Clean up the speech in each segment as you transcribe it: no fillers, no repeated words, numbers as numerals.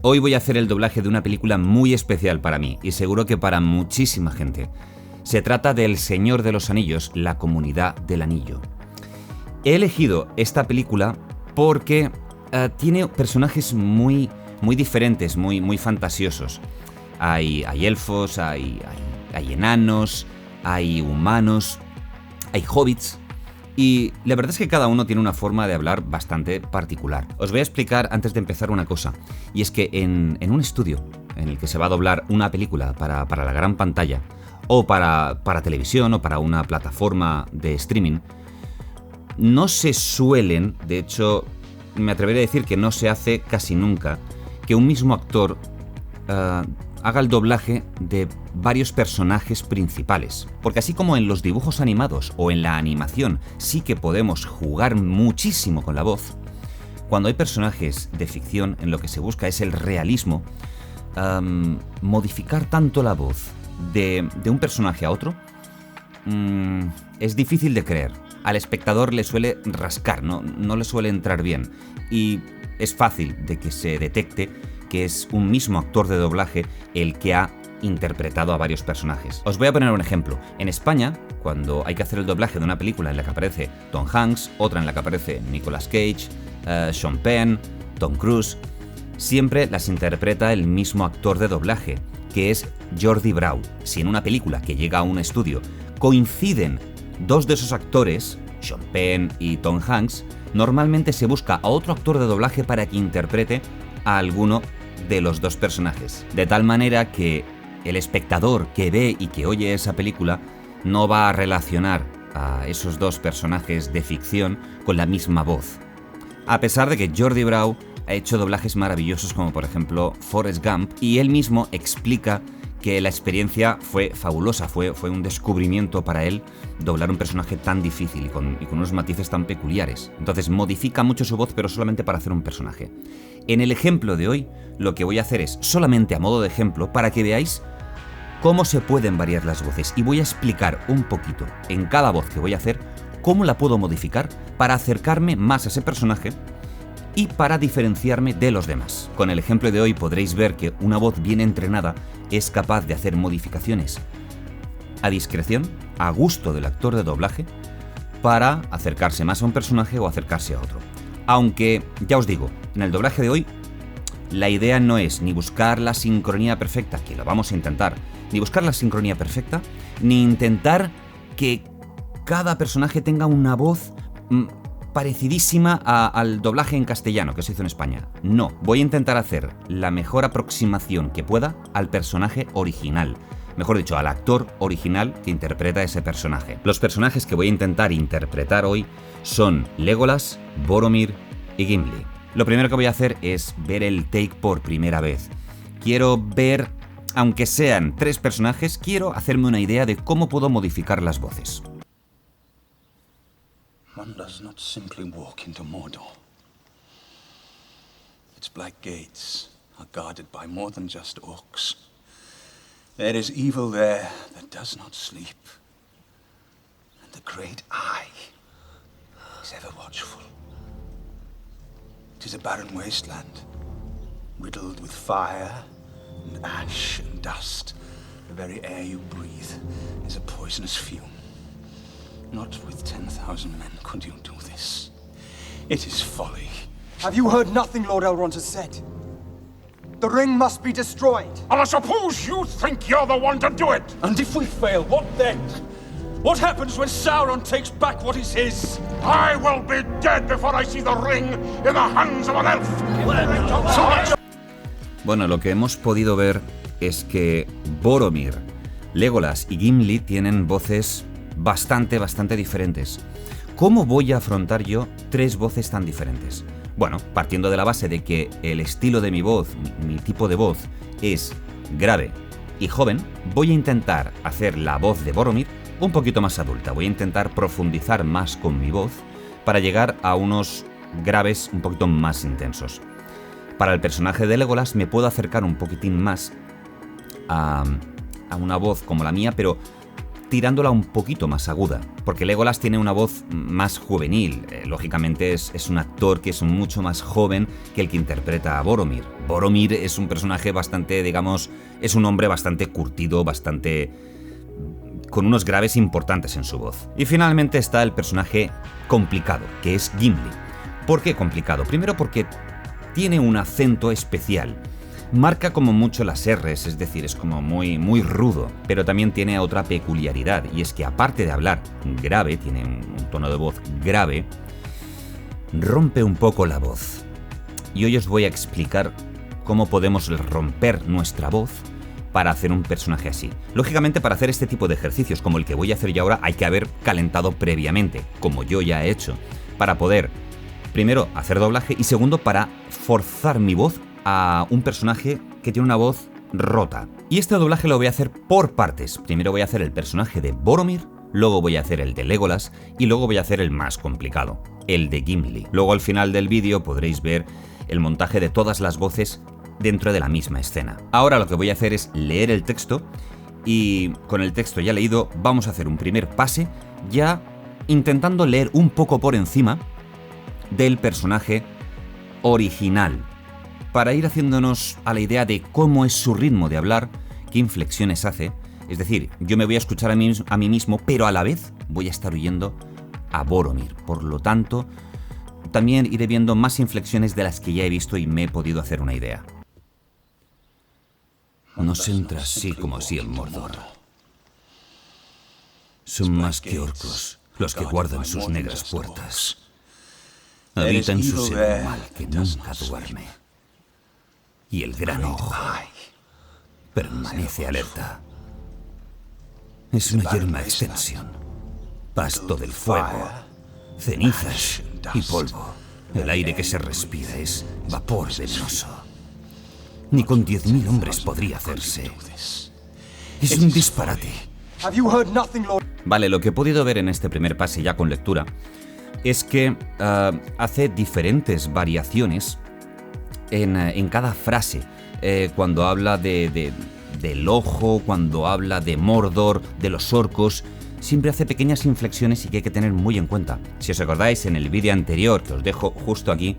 Hoy voy a hacer el doblaje de una película muy especial para mí y seguro que para muchísima gente. Se trata de El Señor de los Anillos, la Comunidad del Anillo. He elegido esta película porque tiene personajes muy diferentes, muy fantasiosos. Hay elfos, hay enanos, hay humanos, hay hobbits. Y la verdad es que cada uno tiene una forma de hablar bastante particular. Os voy a explicar antes de empezar una cosa, y es que en un estudio en el que se va a doblar una película para la gran pantalla, o para televisión, o para una plataforma de streaming, no se suelen, de hecho, me atrevería a decir que no se hace casi nunca, que un mismo actor haga el doblaje de varios personajes principales. Porque así como en los dibujos animados o en la animación sí que podemos jugar muchísimo con la voz, cuando hay personajes de ficción en lo que se busca es el realismo, modificar tanto la voz de un personaje a otro es difícil de creer. Al espectador le suele rascar, no le suele entrar bien, y es fácil de que se detecte que es un mismo actor de doblaje el que ha interpretado a varios personajes. Os voy a poner un ejemplo. En España, cuando hay que hacer el doblaje de una película en la que aparece Tom Hanks, otra en la que aparece Nicolas Cage, Sean Penn, Tom Cruise, siempre las interpreta el mismo actor de doblaje, que es Jordi Brau. Si en una película que llega a un estudio coinciden dos de esos actores, Sean Penn y Tom Hanks, normalmente se busca a otro actor de doblaje para que interprete a alguno de los dos personajes. De tal manera que el espectador que ve y que oye esa película no va a relacionar a esos dos personajes de ficción con la misma voz. A pesar de que Jordi Brau ha hecho doblajes maravillosos como por ejemplo Forrest Gump, y él mismo explica que la experiencia fue fabulosa, fue un descubrimiento para él doblar un personaje tan difícil y con unos matices tan peculiares. Entonces modifica mucho su voz, pero solamente para hacer un personaje. En el ejemplo de hoy, lo que voy a hacer es, solamente a modo de ejemplo, para que veáis cómo se pueden variar las voces, y voy a explicar un poquito en cada voz que voy a hacer cómo la puedo modificar para acercarme más a ese personaje y para diferenciarme de los demás. Con el ejemplo de hoy podréis ver que una voz bien entrenada es capaz de hacer modificaciones a discreción, a gusto del actor de doblaje, para acercarse más a un personaje o acercarse a otro. Aunque, ya os digo, en el doblaje de hoy, la idea no es ni buscar la sincronía perfecta, que lo vamos a intentar, ni buscar la sincronía perfecta, ni intentar que cada personaje tenga una voz parecidísima al doblaje en castellano que se hizo en España. No, voy a intentar hacer la mejor aproximación que pueda al personaje original. Mejor dicho, al actor original que interpreta ese personaje. Los personajes que voy a intentar interpretar hoy son Legolas, Boromir y Gimli. Lo primero que voy a hacer es ver el take por primera vez. Quiero ver, aunque sean 3 personajes, quiero hacerme una idea de cómo puedo modificar las voces. One does not simply walk into Mordor. Its black gates are guarded by more than just orcs. There is evil there that does not sleep. And the great Eye is ever watchful. It is a barren wasteland, riddled with fire and ash and dust. The very air you breathe is a poisonous fume. Not with 10,000 men could you do this. It is folly. Have you heard nothing Lord Elrond has said? The ring must be destroyed. And I suppose you think you're the one to do it. And if we fail, what then? What happens when Sauron takes back what is his? I will be dead before I see the ring in the hands of an elf. Bueno, lo que hemos podido ver es que Boromir, Legolas y Gimli tienen voces bastante diferentes. ¿Cómo voy a afrontar yo 3 voces tan diferentes? Bueno, partiendo de la base de que el estilo de mi voz, mi tipo de voz, es grave y joven, voy a intentar hacer la voz de Boromir un poquito más adulta. Voy a intentar profundizar más con mi voz para llegar a unos graves un poquito más intensos. Para el personaje de Legolas me puedo acercar un poquitín más a una voz como la mía, pero tirándola un poquito más aguda, porque Legolas tiene una voz más juvenil. Lógicamente es un actor que es mucho más joven que el que interpreta a Boromir. Boromir es un personaje bastante, digamos, es un hombre bastante curtido, bastante con unos graves importantes en su voz. Y finalmente está el personaje complicado, que es Gimli. ¿Por qué complicado? Primero porque tiene un acento especial. Marca como mucho las R's, es decir, es como muy rudo, pero también tiene otra peculiaridad, y es que aparte de hablar grave, tiene un tono de voz grave, rompe un poco la voz. Y hoy os voy a explicar cómo podemos romper nuestra voz para hacer un personaje así. Lógicamente, para hacer este tipo de ejercicios como el que voy a hacer yo ahora, hay que haber calentado previamente, como yo ya he hecho, para poder, primero, hacer doblaje y segundo, para forzar mi voz a un personaje que tiene una voz rota. Y este doblaje lo voy a hacer por partes. Primero voy a hacer el personaje de Boromir, luego voy a hacer el de Legolas y luego voy a hacer el más complicado, el de Gimli. Luego al final del vídeo podréis ver el montaje de todas las voces dentro de la misma escena. Ahora lo que voy a hacer es leer el texto y con el texto ya leído vamos a hacer un primer pase ya intentando leer un poco por encima del personaje original, para ir haciéndonos a la idea de cómo es su ritmo de hablar, qué inflexiones hace. Es decir, yo me voy a escuchar a mí mismo, pero a la vez voy a estar oyendo a Boromir. Por lo tanto, también iré viendo más inflexiones de las que ya he visto y me he podido hacer una idea. No se entra así como así en Mordor. Son más que orcos los que guardan sus negras puertas. Habita en su seno mal que nunca duerme. Y el gran ojo permanece alerta. Es una yerma extensión, pasto del fuego, cenizas y polvo. El aire que se respira es vapor venenoso. Ni con 10.000 hombres podría hacerse. Es un disparate. Vale, lo que he podido ver en este primer pase ya con lectura es que hace diferentes variaciones en cada frase, cuando habla del ojo, cuando habla de Mordor, de los orcos, siempre hace pequeñas inflexiones y que hay que tener muy en cuenta. Si os acordáis, en el vídeo anterior, que os dejo justo aquí,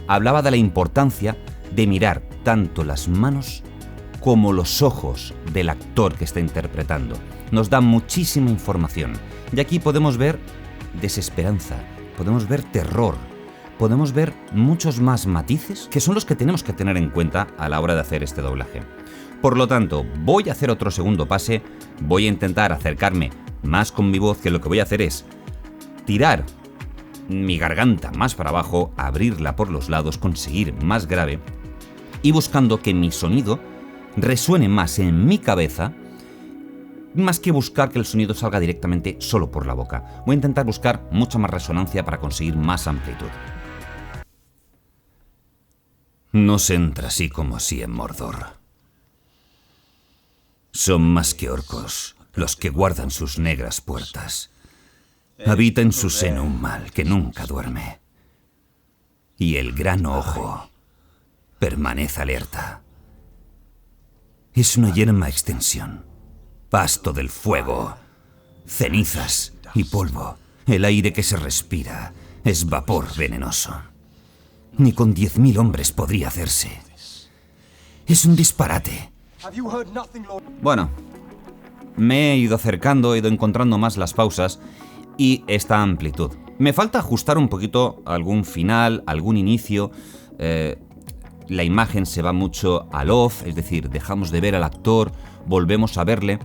hablaba de la importancia de mirar tanto las manos como los ojos del actor que está interpretando. Nos da muchísima información. Y aquí podemos ver desesperanza, podemos ver terror, podemos ver muchos más matices que son los que tenemos que tener en cuenta a la hora de hacer este doblaje. Por lo tanto, voy a hacer otro segundo pase, voy a intentar acercarme más con mi voz, que lo que voy a hacer es tirar mi garganta más para abajo, abrirla por los lados, conseguir más grave y buscando que mi sonido resuene más en mi cabeza, más que buscar que el sonido salga directamente solo por la boca. Voy a intentar buscar mucha más resonancia para conseguir más amplitud. No se entra así como así en Mordor. Son más que orcos los que guardan sus negras puertas. Habita en su seno un mal que nunca duerme. Y el gran ojo permanece alerta. Es una yerma extensión, pasto del fuego, cenizas y polvo. El aire que se respira es vapor venenoso. Ni con 10.000 hombres podría hacerse. Es un disparate. Bueno, me he ido acercando, he ido encontrando más las pausas y esta amplitud. Me falta ajustar un poquito algún final, algún inicio. La imagen se va mucho al off, es decir, dejamos de ver al actor, volvemos a verle.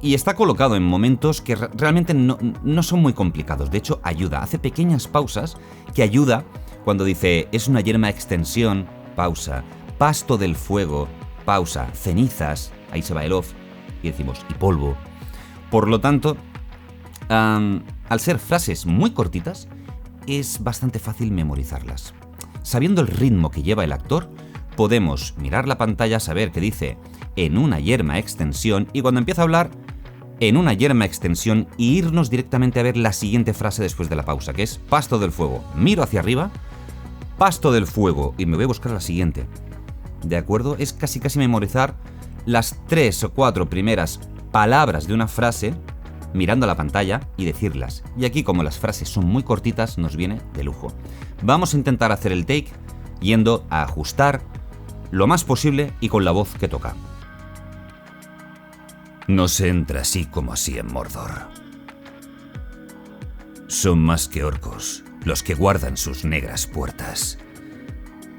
Y está colocado en momentos que realmente no son muy complicados. De hecho, ayuda, hace pequeñas pausas que ayuda cuando dice es una yerma extensión, pausa, pasto del fuego, pausa, cenizas, ahí se va el off y decimos y polvo. Por lo tanto, al ser frases muy cortitas, es bastante fácil memorizarlas. Sabiendo el ritmo que lleva el actor, podemos mirar la pantalla, saber que dice en una yerma extensión y cuando empieza a hablar en una yerma extensión y irnos directamente a ver la siguiente frase después de la pausa, que es pasto del fuego. Miro hacia arriba, pasto del fuego y me voy a buscar la siguiente. ¿De acuerdo? Es casi memorizar las 3 o 4 primeras palabras de una frase mirando a la pantalla y decirlas. Y aquí, como las frases son muy cortitas, nos viene de lujo. Vamos a intentar hacer el take yendo a ajustar lo más posible y con la voz que toca. No se entra así como así en Mordor. Son más que orcos los que guardan sus negras puertas.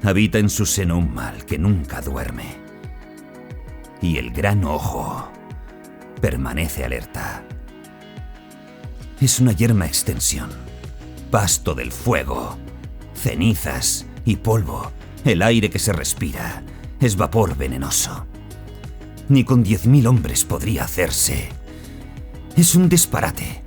Habita en su seno un mal que nunca duerme. Y el gran ojo permanece alerta. Es una yerma extensión, pasto del fuego, cenizas y polvo. El aire que se respira es vapor venenoso. Ni con 10.000 hombres podría hacerse. Es un disparate.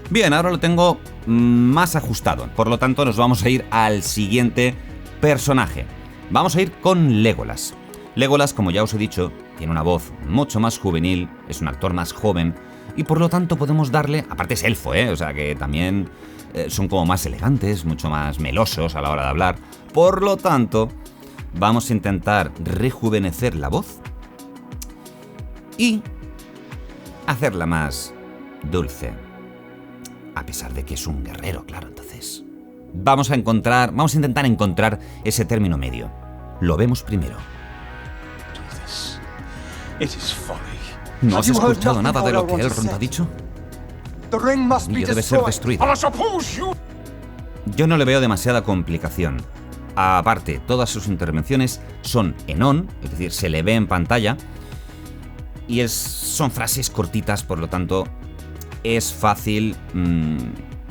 Bien, ahora lo tengo más ajustado. Por lo tanto, nos vamos a ir al siguiente personaje. Vamos a ir con Legolas. Legolas, como ya os he dicho, tiene una voz mucho más juvenil, es un actor más joven y por lo tanto podemos darle... Aparte es elfo, o sea que también son como más elegantes, mucho más melosos a la hora de hablar. Por lo tanto, vamos a intentar rejuvenecer la voz y hacerla más dulce. A pesar de que es un guerrero, claro, entonces... Vamos a intentar encontrar ese término medio. Lo vemos primero. ¿No has escuchado nada de lo que Elrond ha dicho? El anillo debe ser destruido. Yo no le veo demasiada complicación. Aparte, todas sus intervenciones son en on, es decir, se le ve en pantalla. Y son frases cortitas, por lo tanto, es fácil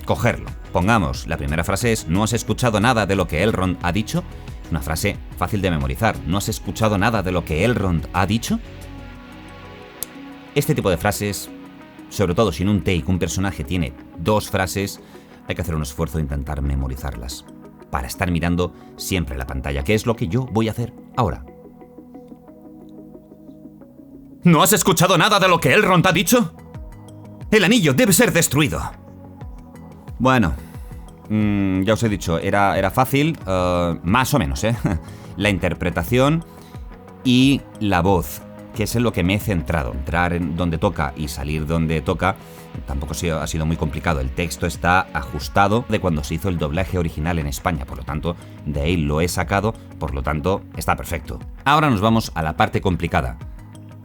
cogerlo. Pongamos, la primera frase es: ¿no has escuchado nada de lo que Elrond ha dicho? Una frase fácil de memorizar. ¿No has escuchado nada de lo que Elrond ha dicho? Este tipo de frases, sobre todo si en un take un personaje tiene 2 frases, hay que hacer un esfuerzo de intentar memorizarlas, para estar mirando siempre la pantalla, que es lo que yo voy a hacer ahora. ¿No has escuchado nada de lo que Elrond ha dicho? El anillo debe ser destruido. Bueno, ya os he dicho, era fácil, más o menos, la interpretación y la voz, que es en lo que me he centrado. Entrar en donde toca y salir donde toca tampoco ha sido muy complicado. El texto está ajustado de cuando se hizo el doblaje original en España, por lo tanto, de ahí lo he sacado, por lo tanto, está perfecto. Ahora nos vamos a la parte complicada,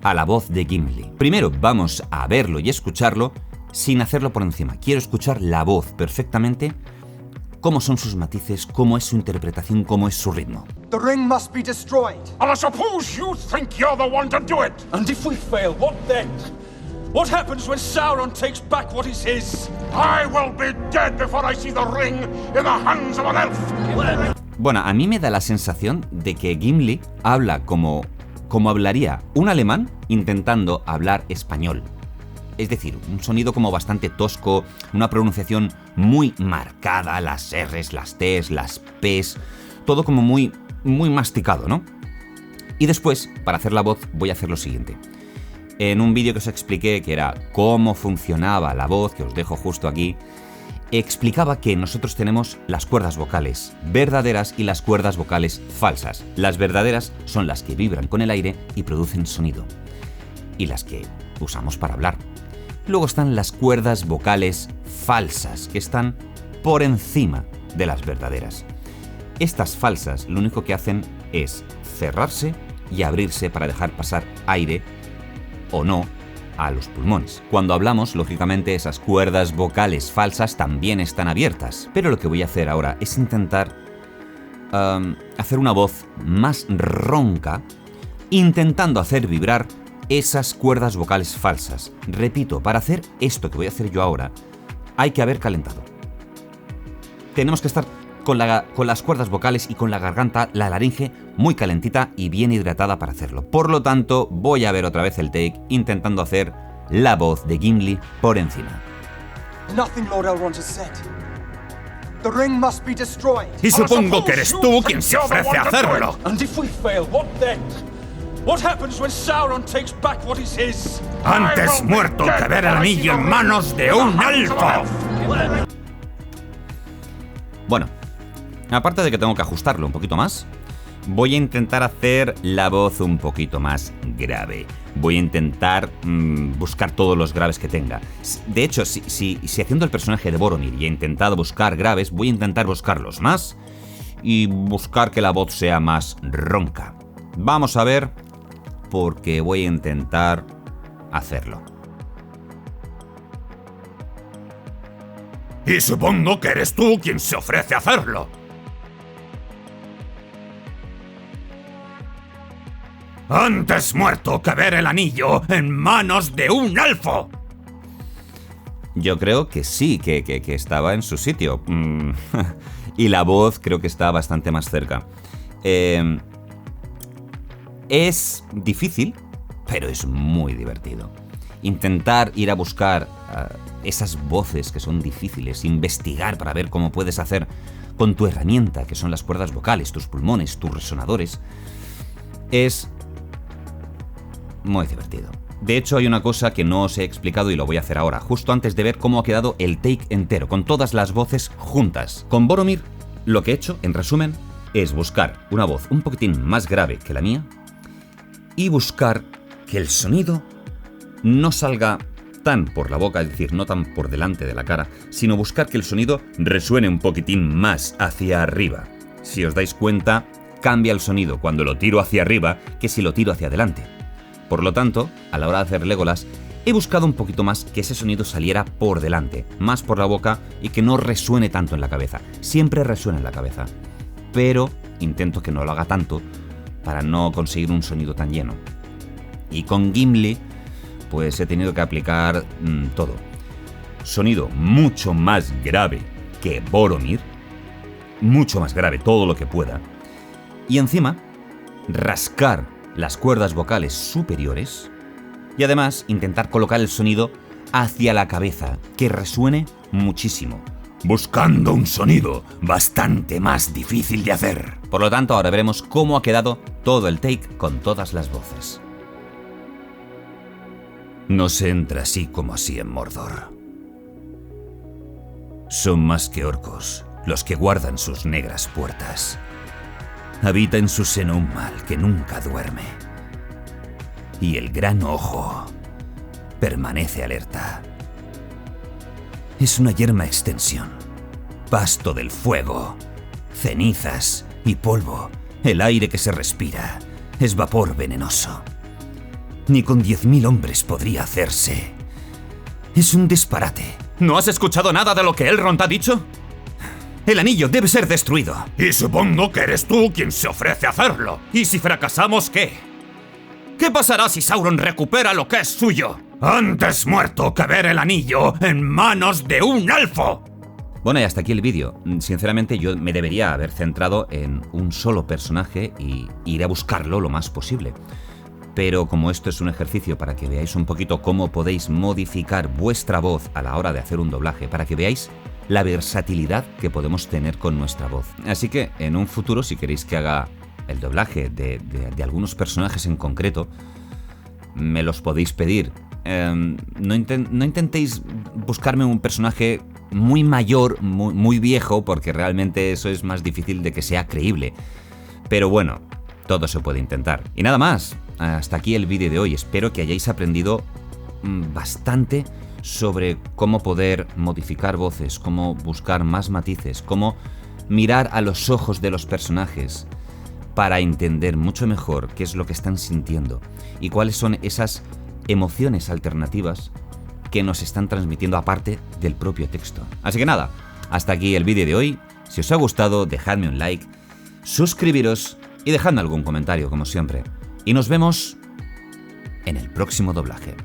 a la voz de Gimli. Primero vamos a verlo y escucharlo sin hacerlo por encima. Quiero escuchar la voz perfectamente, cómo son sus matices, cómo es su interpretación, cómo es su ritmo. The ring must be destroyed. And I suppose you think you're the one to do it. And if we fail, what then? What happens when Sauron takes back what is his? I will be dead before I see the ring in the hands of an elf. Bueno, a mí me da la sensación de que Gimli habla como hablaría un alemán intentando hablar español. Es decir, un sonido como bastante tosco, una pronunciación muy marcada, las R's, las T's, las P's, todo como muy masticado, ¿no? Y después, para hacer la voz, voy a hacer lo siguiente. En un vídeo que os expliqué, que era cómo funcionaba la voz, que os dejo justo aquí, explicaba que nosotros tenemos las cuerdas vocales verdaderas y las cuerdas vocales falsas. Las verdaderas son las que vibran con el aire y producen sonido, y las que usamos para hablar. Luego están las cuerdas vocales falsas, que están por encima de las verdaderas. Estas falsas lo único que hacen es cerrarse y abrirse para dejar pasar aire o no a los pulmones. Cuando hablamos, lógicamente, esas cuerdas vocales falsas también están abiertas. Pero lo que voy a hacer ahora es intentar hacer una voz más ronca, intentando hacer vibrar esas cuerdas vocales falsas. Repito, para hacer esto que voy a hacer yo ahora, hay que haber calentado. Tenemos que estar con las cuerdas vocales y con la garganta, la laringe, muy calentita y bien hidratada para hacerlo. Por lo tanto, voy a ver otra vez el take, intentando hacer la voz de Gimli por encima. Nothing Lord Elrond has said. The ring must be destroyed. Y supongo que eres tú quien se ofrece a hacerlo. And if we fail, what then? What happens when Sauron takes back what is his? Antes muerto que ver el anillo en manos de un elfo. Bueno, aparte de que tengo que ajustarlo un poquito más, Voy a intentar hacer la voz un poquito más grave. Voy a intentar buscar todos los graves que tenga. De hecho, si haciendo el personaje de Boromir y he intentado buscar graves, voy a intentar buscarlos más y buscar que la voz sea más ronca. Vamos a ver, porque voy a intentar hacerlo. Y supongo que eres tú quien se ofrece a hacerlo. Antes muerto que ver el anillo en manos de un elfo. Yo creo que sí, que estaba en su sitio. Y la voz creo que está bastante más cerca. Es difícil, pero es muy divertido. Intentar ir a buscar esas voces que son difíciles, investigar para ver cómo puedes hacer con tu herramienta, que son las cuerdas vocales, tus pulmones, tus resonadores, es muy divertido. De hecho, hay una cosa que no os he explicado y lo voy a hacer ahora, justo antes de ver cómo ha quedado el take entero, con todas las voces juntas. Con Boromir, lo que he hecho, en resumen, es buscar una voz un poquitín más grave que la mía y buscar que el sonido no salga tan por la boca, es decir, no tan por delante de la cara, sino buscar que el sonido resuene un poquitín más hacia arriba. Si os dais cuenta, cambia el sonido cuando lo tiro hacia arriba que si lo tiro hacia adelante. Por lo tanto, a la hora de hacer Legolas, he buscado un poquito más que ese sonido saliera por delante, más por la boca y que no resuene tanto en la cabeza. Siempre resuena en la cabeza, pero intento que no lo haga tanto para no conseguir un sonido tan lleno. Y con Gimli, pues he tenido que aplicar todo. Sonido mucho más grave que Boromir, mucho más grave todo lo que pueda, y encima rascar las cuerdas vocales superiores y además intentar colocar el sonido hacia la cabeza, que resuene muchísimo. Buscando un sonido bastante más difícil de hacer. Por lo tanto, ahora veremos cómo ha quedado todo el take con todas las voces. No se entra así como así en Mordor. Son más que orcos los que guardan sus negras puertas. Habita en su seno un mal que nunca duerme. Y el gran ojo permanece alerta. Es una yerma extensión, pasto del fuego, cenizas y polvo. El aire que se respira es vapor venenoso. Ni con 10.000 hombres podría hacerse. Es un disparate. ¿No has escuchado nada de lo que Elrond ha dicho? El anillo debe ser destruido. Y supongo que eres tú quien se ofrece a hacerlo. ¿Y si fracasamos, qué? ¿Qué pasará si Sauron recupera lo que es suyo? Antes muerto que ver el anillo en manos de un elfo. Bueno, y hasta aquí el vídeo. Sinceramente, yo me debería haber centrado en un solo personaje y ir a buscarlo lo más posible. Pero como esto es un ejercicio para que veáis un poquito cómo podéis modificar vuestra voz a la hora de hacer un doblaje, para que veáis la versatilidad que podemos tener con nuestra voz. Así que en un futuro, si queréis que haga el doblaje de algunos personajes en concreto, me los podéis pedir. No intentéis buscarme un personaje muy mayor, muy viejo, porque realmente eso es más difícil de que sea creíble. Pero bueno, todo se puede intentar. Y nada más, hasta aquí el vídeo de hoy. Espero que hayáis aprendido bastante sobre cómo poder modificar voces, cómo buscar más matices, cómo mirar a los ojos de los personajes para entender mucho mejor qué es lo que están sintiendo y cuáles son esas emociones alternativas que nos están transmitiendo aparte del propio texto. Así que nada, hasta aquí el vídeo de hoy. Si os ha gustado, dejadme un like, suscribiros y dejadme algún comentario, como siempre. Y nos vemos en el próximo doblaje.